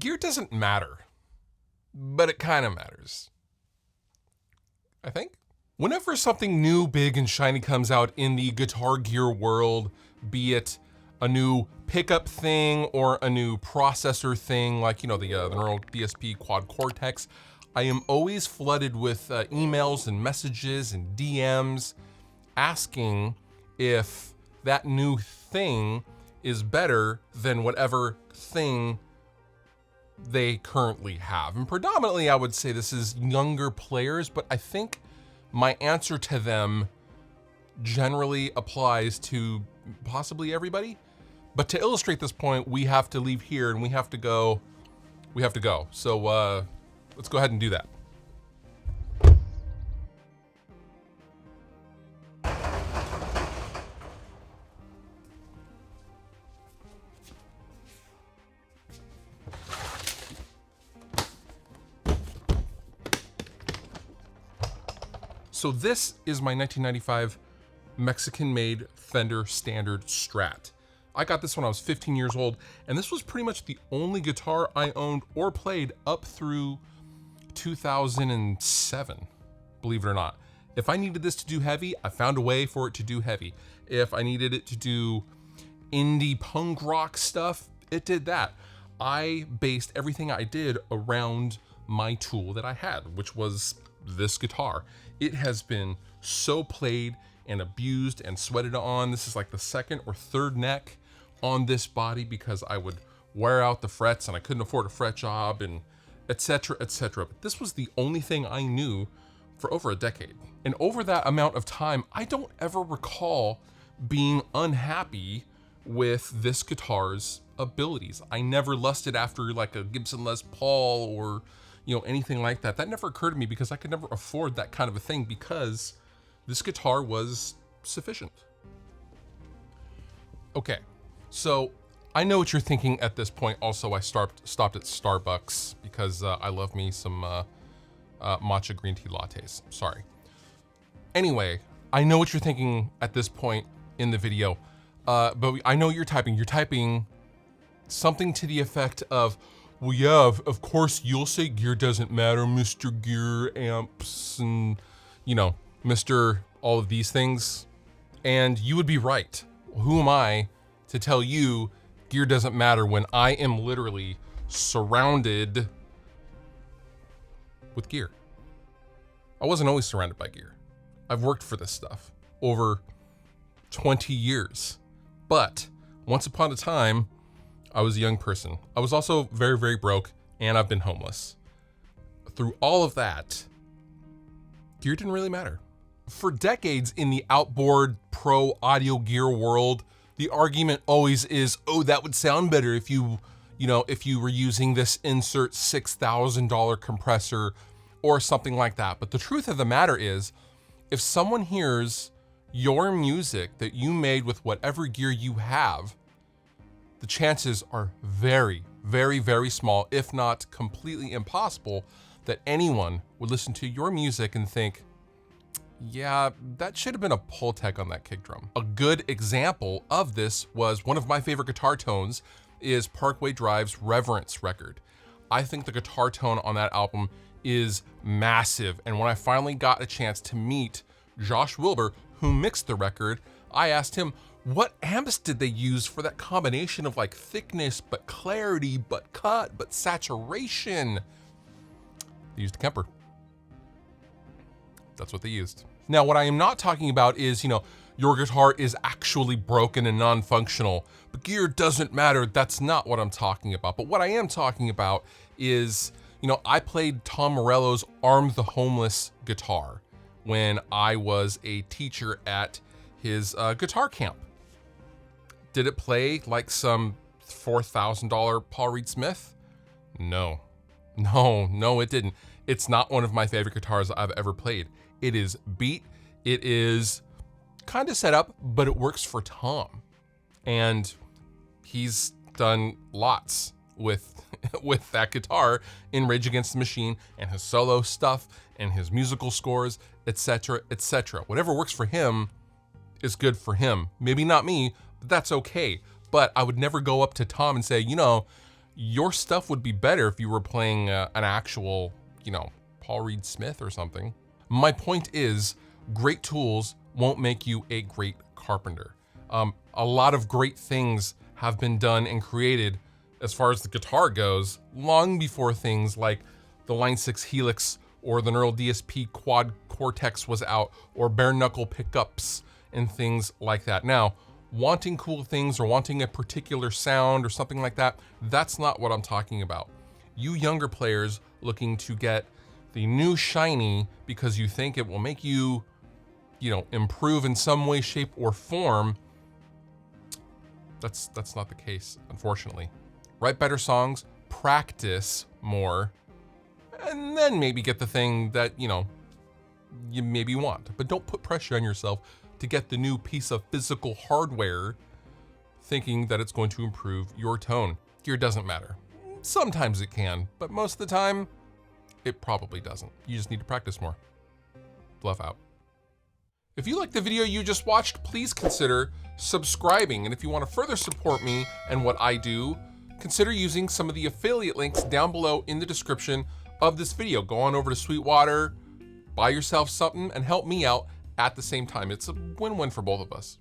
gear doesn't matter, but it kind of matters, I think. Whenever something new, big, and shiny comes out in the guitar gear world, be it a new pickup thing or a new processor thing, like, the neural DSP Quad Cortex, I am always flooded with emails and messages and DMs asking if that new thing is better than whatever thing they currently have. And predominantly, I would say this is younger players, but I think my answer to them generally applies to possibly everybody. But to illustrate this point, we have to leave here and we have to go. So let's go ahead and do that. So this is my 1995 Mexican-made Fender Standard Strat. I got this when I was 15 years old, and this was pretty much the only guitar I owned or played up through 2007, believe it or not. If I needed this to do heavy, I found a way for it to do heavy. If I needed it to do indie punk rock stuff, it did that. I based everything I did around my tool that I had, which was this guitar. It has been so played and abused and sweated on. This is like the second or third neck on this body because I would wear out the frets and I couldn't afford a fret job and etc., etc. But this was the only thing I knew for over a decade. And over that amount of time, I don't ever recall being unhappy with this guitar's abilities. I never lusted after like a Gibson Les Paul or anything like that. That never occurred to me because I could never afford that kind of a thing because this guitar was sufficient. Okay, so I know what you're thinking at this point. Also, I stopped at Starbucks because I love me some matcha green tea lattes. Sorry. Anyway, I know what you're thinking at this point in the video, but I know you're typing. You're typing something to the effect of, well, yeah, of course you'll say gear doesn't matter, Mr. Gear Amps and, Mr. all of these things. And you would be right. Who am I to tell you gear doesn't matter when I am literally surrounded with gear? I wasn't always surrounded by gear. I've worked for this stuff over 20 years. But once upon a time, I was a young person. I was also very, very broke, and I've been homeless. Through all of that, gear didn't really matter. For decades in the outboard pro audio gear world, the argument always is, oh, that would sound better if you were using this insert $6,000 compressor or something like that. But the truth of the matter is, if someone hears your music that you made with whatever gear you have, the chances are very, very, very small, if not completely impossible, that anyone would listen to your music and think, yeah, that should have been a Pultec on that kick drum. A good example of this was one of my favorite guitar tones is Parkway Drive's Reverence record. I think the guitar tone on that album is massive. And when I finally got a chance to meet Josh Wilbur, who mixed the record, I asked him, what amps did they use for that combination of like thickness, but clarity, but cut, but saturation? They used a Kemper. That's what they used. Now, what I am not talking about is, your guitar is actually broken and non-functional, but gear doesn't matter. That's not what I'm talking about. But what I am talking about is, I played Tom Morello's Arm the Homeless guitar when I was a teacher at his guitar camp. Did it play like some $4,000 Paul Reed Smith? No, it didn't. It's not one of my favorite guitars I've ever played. It is beat, it is kind of set up, but it works for Tom. And he's done lots with that guitar in Rage Against the Machine and his solo stuff and his musical scores, etc., etc. Whatever works for him is good for him. Maybe not me, but that's okay. But I would never go up to Tom and say, Your stuff would be better if you were playing an actual, Paul Reed Smith or something. My point is, great tools won't make you a great carpenter. A lot of great things have been done and created as far as the guitar goes, long before things like the Line 6 Helix or the Neural DSP Quad Cortex was out, or bare knuckle pickups and things like that. Now, wanting cool things or wanting a particular sound or something like that, that's not what I'm talking about. You younger players looking to get the new shiny because you think it will make you, improve in some way, shape, or form, that's not the case, unfortunately. Write better songs, practice more, and then maybe get the thing that, you maybe want. But don't put pressure on yourself to get the new piece of physical hardware thinking that it's going to improve your tone. Gear doesn't matter. Sometimes it can, but most of the time, it probably doesn't. You just need to practice more. Bluff out. If you liked the video you just watched, please consider subscribing. And if you want to further support me and what I do, consider using some of the affiliate links down below in the description of this video. Go on over to Sweetwater, buy yourself something, and help me out at the same time. It's a win-win for both of us.